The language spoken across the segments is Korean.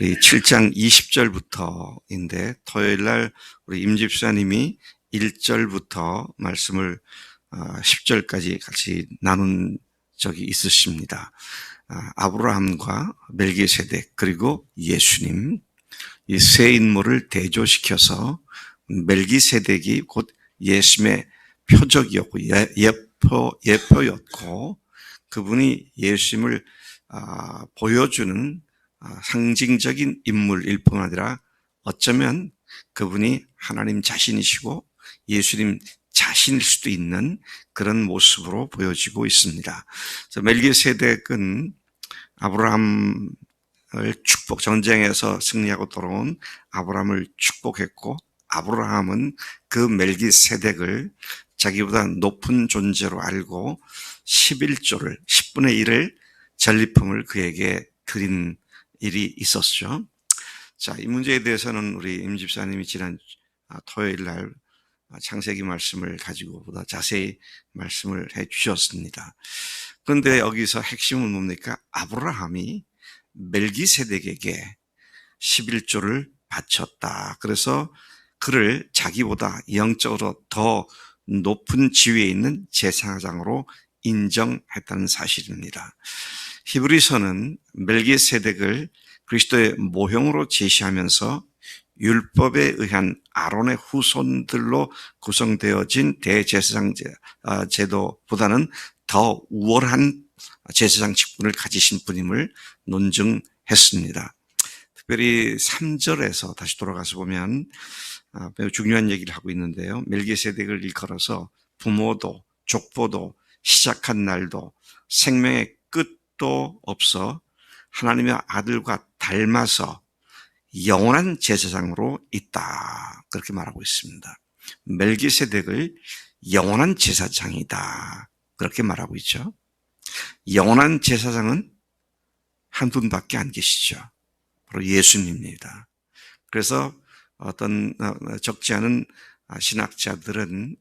우리 7장 20절부터인데 토요일 날 우리 임집사님이 1절부터 말씀을 10절까지 같이 나눈 적이 있으십니다. 아브라함과 멜기세덱 그리고 예수님 이 세 인물을 대조시켜서 멜기세덱이 곧 예수님의 표적이었고 예표였고 그분이 예수님을 보여주는 상징적인 인물일 뿐 아니라 어쩌면 그분이 하나님 자신이시고 예수님 자신일 수도 있는 그런 모습으로 보여지고 있습니다. 그래서 멜기세덱은 아브라함을 전쟁에서 승리하고 돌아온 아브라함을 축복했고 아브라함은 그 멜기세덱을 자기보다 높은 존재로 알고 11조를 10분의 1을 전리품을 그에게 드린 일이 있었죠. 자, 이 문제에 대해서는 우리 임 집사님이 지난 토요일 날 창세기 말씀을 가지고 보다 자세히 말씀을 해 주셨습니다. 그런데 여기서 핵심은 뭡니까? 아브라함이 멜기세덱에게 11조를 바쳤다. 그래서 그를 자기보다 영적으로 더 높은 지위에 있는 제사장으로 인정했다는 사실입니다. 히브리서는 멜기세덱을 그리스도의 모형으로 제시하면서 율법에 의한 아론의 후손들로 구성되어진 대제사장 제도보다는 더 우월한 제사장 직분을 가지신 분임을 논증했습니다. 특별히 3절에서 다시 돌아가서 보면 매우 중요한 얘기를 하고 있는데요. 멜기세덱을 일컬어서 부모도 족보도 시작한 날도 생명의 끝도 없어 하나님의 아들과 닮아서 영원한 제사장으로 있다. 그렇게 말하고 있습니다. 멜기세덱을 영원한 제사장이다. 그렇게 말하고 있죠. 영원한 제사장은 한 분밖에 안 계시죠. 바로 예수님입니다. 그래서 어떤 적지 않은 신학자들은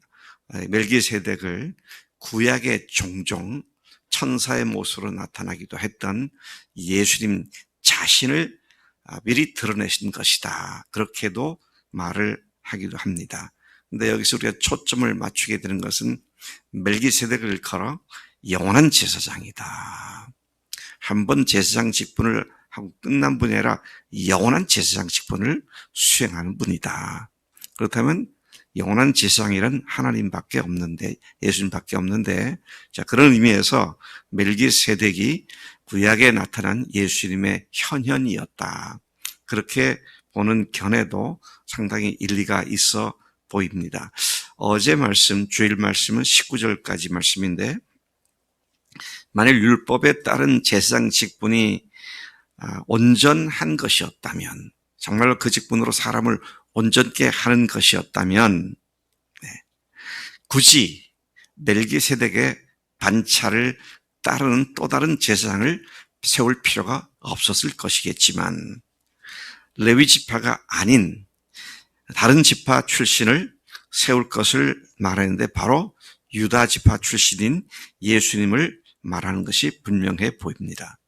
멜기세덱을 구약의 종종 천사의 모습으로 나타나기도 했던 예수님 자신을 미리 드러내신 것이다. 그렇게도 말을 하기도 합니다. 그런데 여기서 우리가 초점을 맞추게 되는 것은 멜기세덱을 일컬어 영원한 제사장이다. 한번 제사장 직분을 하고 끝난 분이 아니라 영원한 제사장 직분을 수행하는 분이다. 그렇다면 영원한 제사장이란 하나님밖에 없는데 예수님밖에 없는데 자 그런 의미에서 멜기세덱이 구약에 나타난 예수님의 현현이었다. 그렇게 보는 견해도 상당히 일리가 있어 보입니다. 어제 말씀 주일 말씀은 19절까지 말씀인데 만일 율법에 따른 제사장 직분이 온전한 것이었다면 정말로 그 직분으로 사람을 온전케 하는 것이었다면 굳이 멜기세덱의 반차를 따르는 또 다른 제사장을 세울 필요가 없었을 것이겠지만 레위 지파가 아닌 다른 지파 출신을 세울 것을 말하는데 바로 유다 지파 출신인 예수님을 말하는 것이 분명해 보입니다.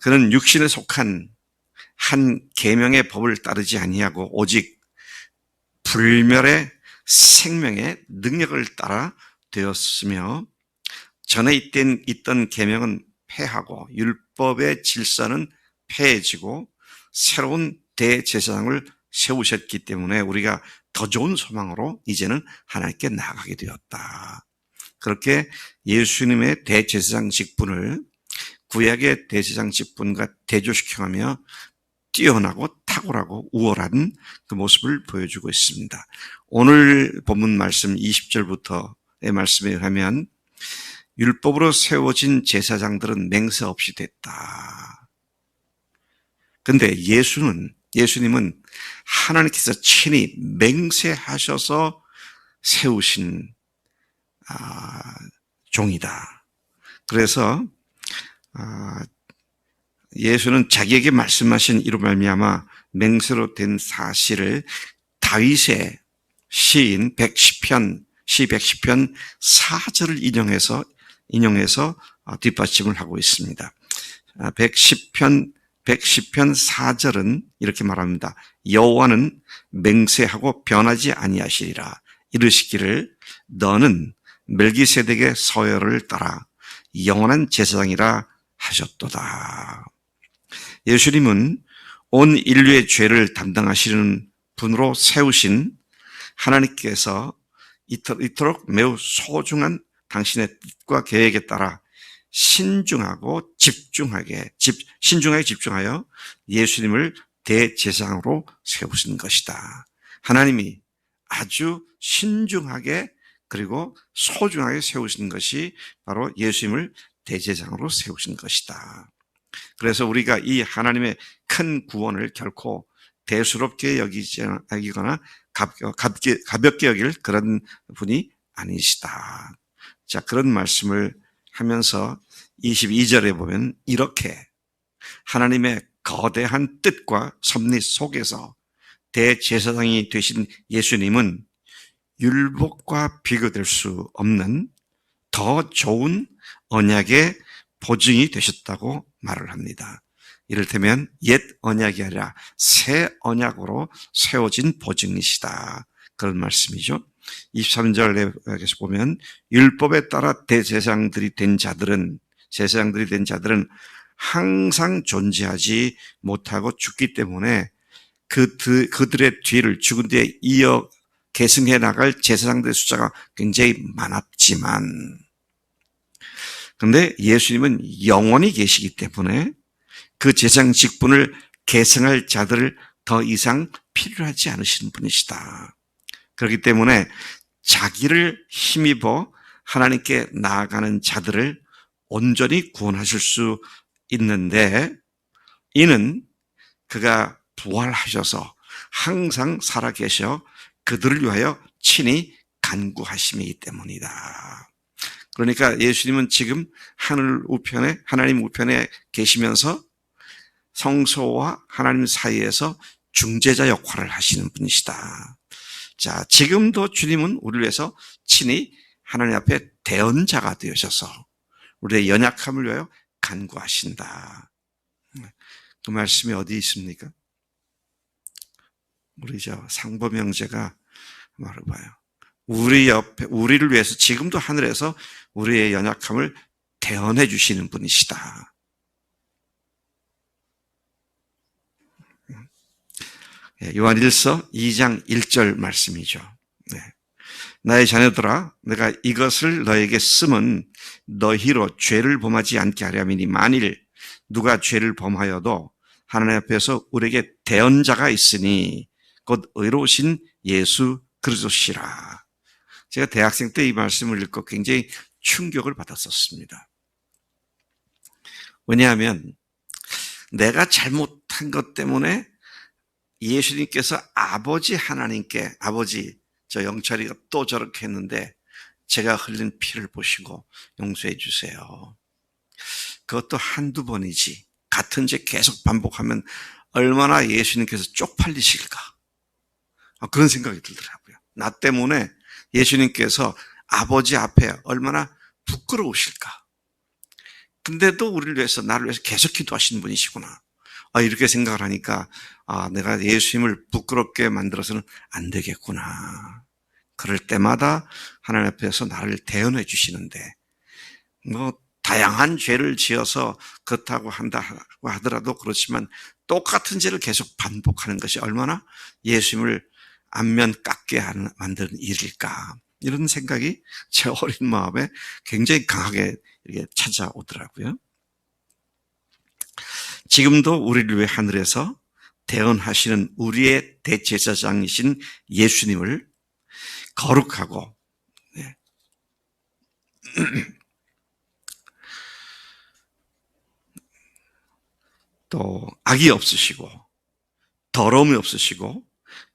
그는 육신에 속한 한 계명의 법을 따르지 아니하고 오직 불멸의 생명의 능력을 따라 되었으며 전에 있던 계명은 폐하고 율법의 질서는 폐해지고 새로운 대제사장을 세우셨기 때문에 우리가 더 좋은 소망으로 이제는 하나님께 나아가게 되었다. 그렇게 예수님의 대제사장 직분을 구약의 대제사장 직분과 대조시켜가며 뛰어나고 탁월하고 우월한 그 모습을 보여주고 있습니다. 오늘 본문 말씀 20절부터의 말씀에 의하면 율법으로 세워진 제사장들은 맹세 없이 됐다. 그런데 예수님은 하나님께서 친히 맹세하셔서 세우신 종이다. 그래서 예수는 자기에게 말씀하신 이로 말미암아 맹세로 된 사실을 다윗의 시인 110편 4절을 인용해서 뒷받침을 하고 있습니다. 110편 110편 4절은 이렇게 말합니다. 여호와는 맹세하고 변하지 아니하시리라. 이르시기를 너는 멜기세덱의 서열을 따라 영원한 제사장이라 하셨도다. 예수님은 온 인류의 죄를 담당하시는 분으로 세우신 하나님께서 이토록 매우 소중한 당신의 뜻과 계획에 따라 신중하게 집중하여 예수님을 대제사장으로 세우신 것이다. 하나님이 아주 신중하게 그리고 소중하게 세우신 것이 바로 예수님을 대제사장으로 세우신 것이다. 그래서 우리가 이 하나님의 큰 구원을 결코 대수롭게 여기거나 가볍게 여길 그런 분이 아니시다. 자, 그런 말씀을 하면서 22절에 보면 이렇게 하나님의 거대한 뜻과 섭리 속에서 대제사장이 되신 예수님은 율법과 비교될 수 없는 더 좋은 언약의 보증이 되셨다고 말을 합니다. 이를테면 옛 언약이 아니라 새 언약으로 세워진 보증이시다. 그런 말씀이죠. 23절에 보면 율법에 따라 대제사장들이 된 자들은 항상 존재하지 못하고 죽기 때문에 그들의 뒤를 죽은 뒤에 이어 계승해 나갈 제사장들의 숫자가 굉장히 많았지만, 그런데 예수님은 영원히 계시기 때문에 그 제사장 직분을 계승할 자들을 더 이상 필요하지 않으시는 분이시다. 그렇기 때문에 자기를 힘입어 하나님께 나아가는 자들을 온전히 구원하실 수 있는데, 이는 그가 부활하셔서 항상 살아계셔 그들을 위하여 친히 간구하심이기 때문이다. 그러니까 예수님은 지금 하나님 우편에 계시면서 성소와 하나님 사이에서 중재자 역할을 하시는 분이시다. 자, 지금도 주님은 우리를 위해서 친히 하나님 앞에 대언자가 되셔서 우리의 연약함을 위하여 간구하신다. 그 말씀이 어디 있습니까? 우리 상범 형제가 말해봐요. 우리를 위해서 지금도 하늘에서 우리의 연약함을 대언해 주시는 분이시다. 요한일서 2장 1절 말씀이죠. 나의 자녀들아, 내가 이것을 너에게 쓰면 너희로 죄를 범하지 않게 하려 함이니 만일 누가 죄를 범하여도 하나님 앞에서 우리에게 대언자가 있으니 곧 의로우신 예수 그리스도시라. 제가 대학생 때 이 말씀을 읽고 굉장히 충격을 받았었습니다. 왜냐하면 내가 잘못한 것 때문에 예수님께서 아버지 하나님께, 아버지 저 영철이가 또 저렇게 했는데 제가 흘린 피를 보시고 용서해 주세요. 그것도 한두 번이지 같은 죄 계속 반복하면 얼마나 예수님께서 쪽팔리실까, 그런 생각이 들더라고요. 나 때문에 예수님께서 아버지 앞에 얼마나 부끄러우실까. 근데도 우리를 위해서, 나를 위해서 계속 기도하시는 분이시구나. 이렇게 생각을 하니까 내가 예수님을 부끄럽게 만들어서는 안 되겠구나. 그럴 때마다 하나님 앞에서 나를 대언해 주시는데, 다양한 죄를 지어서 그렇다고 한다고 하더라도 그렇지만 똑같은 죄를 계속 반복하는 것이 얼마나 예수님을 안면 깎게 만드는 일일까. 이런 생각이 제 어린 마음에 굉장히 강하게 이렇게 찾아오더라고요. 지금도 우리를 위해 하늘에서 대언하시는 우리의 대제사장이신 예수님을 거룩하고 또 악이 없으시고 더러움이 없으시고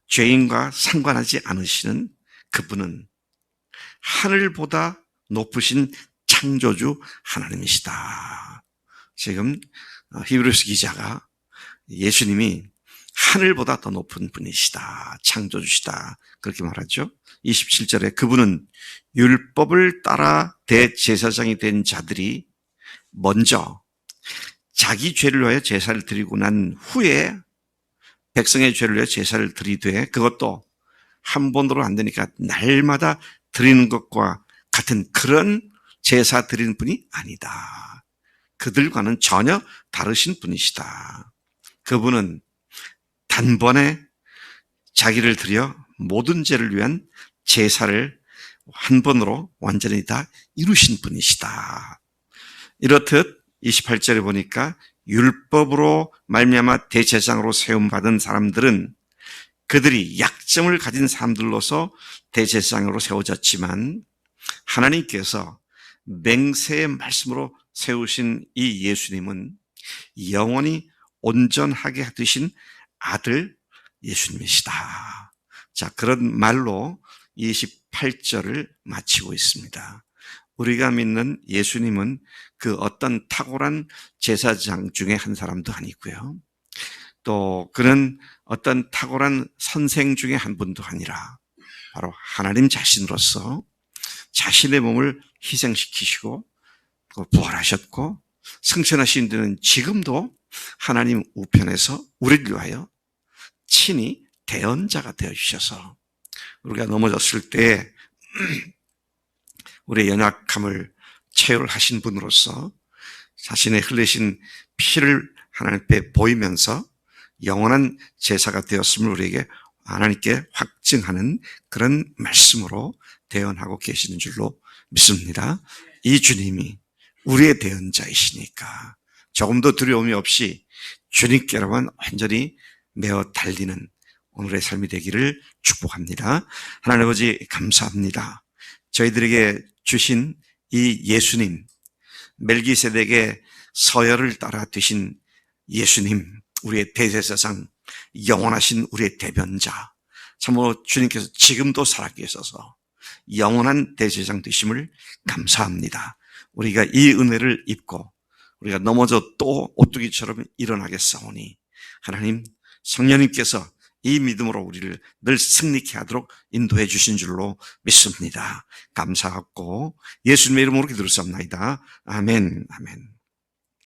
죄인과 상관하지 않으시는 그분은 하늘보다 높으신 창조주 하나님이시다. 지금 히브리서 기자가 예수님이 하늘보다 더 높은 분이시다, 창조주시다, 그렇게 말하죠. 27절에 그분은 율법을 따라 대제사장이 된 자들이 먼저 자기 죄를 위하여 제사를 드리고 난 후에 백성의 죄를 위하여 제사를 드리되 그것도 한 번으로 안 되니까 날마다 드리는 것과 같은 그런 제사 드리는 분이 아니다. 그들과는 전혀 다르신 분이시다. 그분은 단번에 자기를 드려 모든 죄를 위한 제사를 한 번으로 완전히 다 이루신 분이시다. 이렇듯 28절에 보니까 율법으로 말미암아 대제사장으로 세움받은 사람들은 그들이 약점을 가진 사람들로서 대제사장으로 세워졌지만 하나님께서 맹세의 말씀으로 세우신 이 예수님은 영원히 온전하게 되신 아들 예수님이시다. 자, 그런 말로 28절을 마치고 있습니다. 우리가 믿는 예수님은 그 어떤 탁월한 제사장 중에 한 사람도 아니고요. 또 그는 어떤 탁월한 선생 중에 한 분도 아니라 바로 하나님 자신으로서 자신의 몸을 희생시키시고 부활하셨고 승천하신 데는 지금도 하나님 우편에서 우리를 위하여 친히 대언자가 되어주셔서 우리가 넘어졌을 때 우리의 연약함을 체휼하신 분으로서 자신의 흘리신 피를 하나님께 보이면서 영원한 제사가 되었음을 우리에게 하나님께 확증하는 그런 말씀으로 대언하고 계시는 줄로 믿습니다. 이 주님이 우리의 대언자이시니까 조금도 두려움이 없이 주님께로만 완전히 메어 달리는 오늘의 삶이 되기를 축복합니다. 하나님 아버지 감사합니다. 저희들에게 주신 이 예수님, 멜기세덱의 서열을 따라 되신 예수님, 우리의 대제사장, 영원하신 우리의 대변자, 참으로 주님께서 지금도 살아계셔서 영원한 대제사장 되심을 감사합니다. 우리가 이 은혜를 입고 우리가 넘어져 또 오뚜기처럼 일어나겠사오니 하나님 성령님께서 이 믿음으로 우리를 늘 승리케 하도록 인도해 주신 줄로 믿습니다. 감사하고 예수님의 이름으로 기도를 쌉나이다. 아멘, 아멘.